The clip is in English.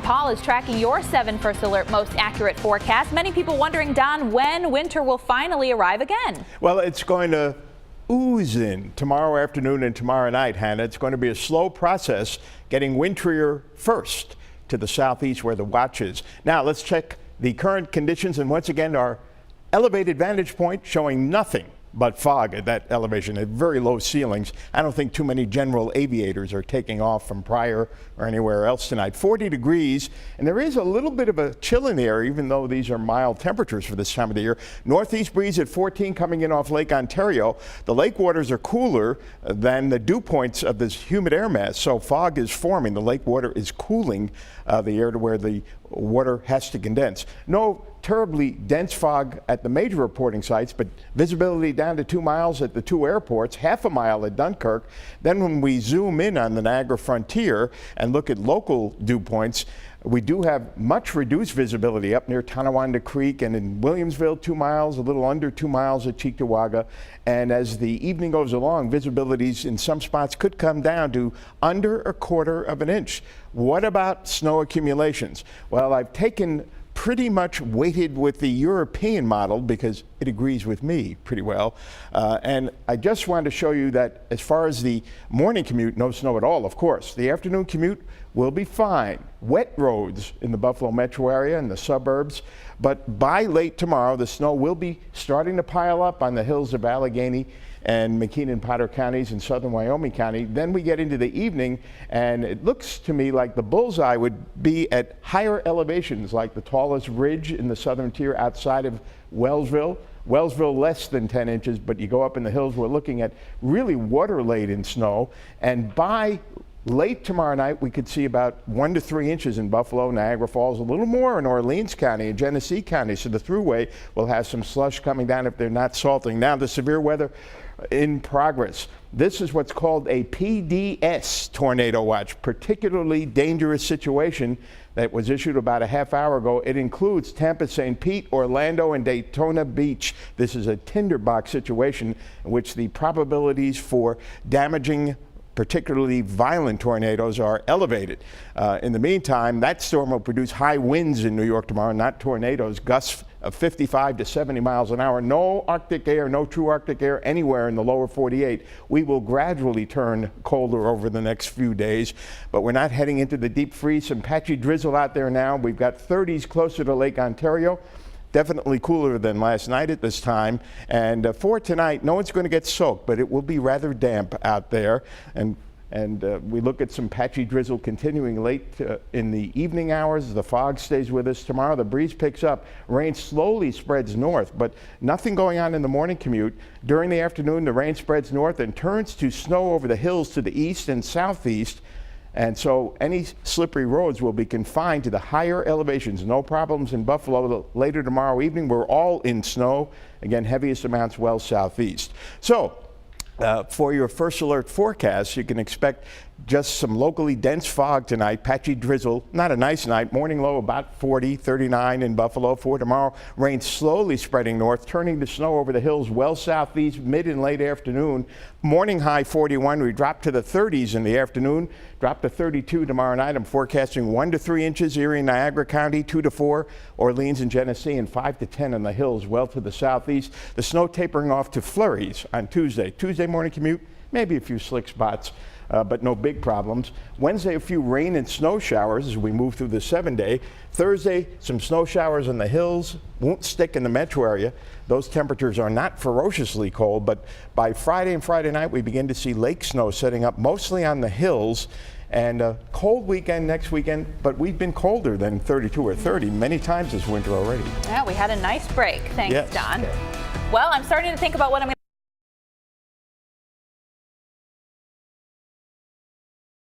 Paul is tracking your 7 First Alert most accurate forecast. Many people wondering, Don, when winter will finally arrive again. Well, it's going to ooze in tomorrow afternoon and tomorrow night, Hannah. It's going to be a slow process getting wintrier first to the southeast where the watch is. Now, let's check the current conditions, and once again, our elevated vantage point showing nothing but fog at that elevation at very low ceilings. I don't think too many general aviators are taking off from Pryor or anywhere else tonight. 40 degrees, and there is a little bit of a chill in the air, even though these are mild temperatures for this time of the year. Northeast breeze at 14 coming in off Lake Ontario. The lake waters are cooler than the dew points of this humid air mass, so fog is forming. The lake water is cooling the air to where the water has to condense. No terribly dense fog at the major reporting sites, but visibility down to 2 miles at the 2 airports, half a mile at Dunkirk. Then when we zoom in on the Niagara frontier and look at local dew points, we do have much reduced visibility up near Tonawanda Creek and in Williamsville, 2 miles, a little under 2 miles at Cheektowaga. And as the evening goes along, visibilities in some spots could come down to under 1/4 of an inch. What about snow accumulations? Well, I've taken pretty much weighted with the European model because it agrees with me pretty well. And I just wanted to show you that as far as the morning commute, no snow at all, of course. The afternoon commute will be fine. Wet roads in the Buffalo metro area and the suburbs, but by late tomorrow, the snow will be starting to pile up on the hills of Allegheny and McKean and Potter counties in southern Wyoming County. Then we get into the evening, and it looks to me like the bullseye would be at higher elevations, like the tallest ridge in the southern tier outside of Wellsville. Wellsville less than 10 inches, but you go up in the hills, we're looking at really water-laden snow. And by late tomorrow night, we could see about 1 to 3 inches in Buffalo, Niagara Falls, a little more in Orleans County and Genesee County. So the thruway will have some slush coming down if they're not salting. Now the severe weather in progress. This is what's called a PDS tornado watch, particularly dangerous situation that was issued about a half hour ago. It includes Tampa, St. Pete, Orlando, and Daytona Beach. This is a tinderbox situation in which the probabilities for damaging particularly violent tornadoes are elevated. In the meantime, that storm will produce high winds in New York tomorrow, not tornadoes, gusts of 55 to 70 miles an hour. No Arctic air, no true Arctic air anywhere in the lower 48. We will gradually turn colder over the next few days, but we're not heading into the deep freeze. Some patchy drizzle out there now. We've got 30s closer to Lake Ontario. Definitely cooler than last night at this time. And for tonight, no one's going to get soaked, but it will be rather damp out there. And we look at some patchy drizzle continuing late in the evening hours. The fog stays with us tomorrow. The breeze picks up. Rain slowly spreads north, but nothing going on in the morning commute. During the afternoon, the rain spreads north and turns to snow over the hills to the east and southeast. And so any slippery roads will be confined to the higher elevations. No problems in Buffalo. Later tomorrow evening, we're all in snow. Again, heaviest amounts well southeast. So for your First Alert forecast, you can expect just some locally dense fog tonight, patchy drizzle, not a nice night. Morning low about 40, 39 in Buffalo. For tomorrow, rain slowly spreading north, turning to snow over the hills well southeast, mid and late afternoon. Morning high 41, we drop to the 30s in the afternoon, drop to 32 tomorrow night. I'm forecasting 1 to 3 inches, Erie and Niagara County, 2 to 4, Orleans and Genesee, and 5 to 10 in the hills well to the southeast. The snow tapering off to flurries on Tuesday. Tuesday morning commute, maybe a few slick spots. But no big problems. Wednesday, a few rain and snow showers as we move through the 7-day. Thursday, some snow showers in the hills. Won't stick in the metro area. Those temperatures are not ferociously cold, but by Friday and Friday night, we begin to see lake snow setting up mostly on the hills. And a cold weekend next weekend, but we've been colder than 32 or 30 many times this winter already. Yeah, we had a nice break. Thanks, yes. Don. Well, I'm starting to think about what I'm going to